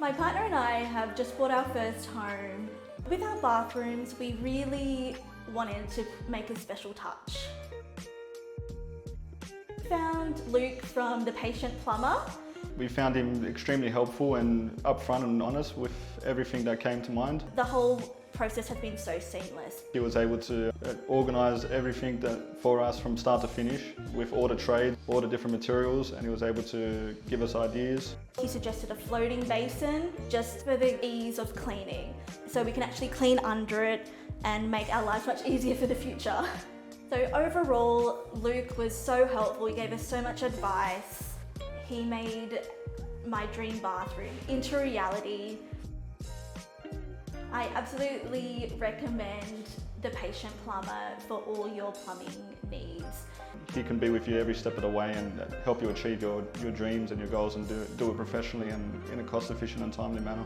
My partner and I have just bought our first home. With our bathrooms, we really wanted to make a special touch. Found Luke from the Patient Plumber. We found him extremely helpful and upfront and honest with everything that came to mind. The whole process has been so seamless. He was able to organise everything for us from start to finish with all the trade, all the different materials, and he was able to give us ideas. He suggested a floating basin just for the ease of cleaning, so we can actually clean under it and make our lives much easier for the future. So overall, Luke was so helpful. He gave us so much advice. He made my dream bathroom into reality. I absolutely recommend the Patient Plumber for all your plumbing needs. He can be with you every step of the way and help you achieve your dreams and your goals, and do it professionally and in a cost efficient and timely manner.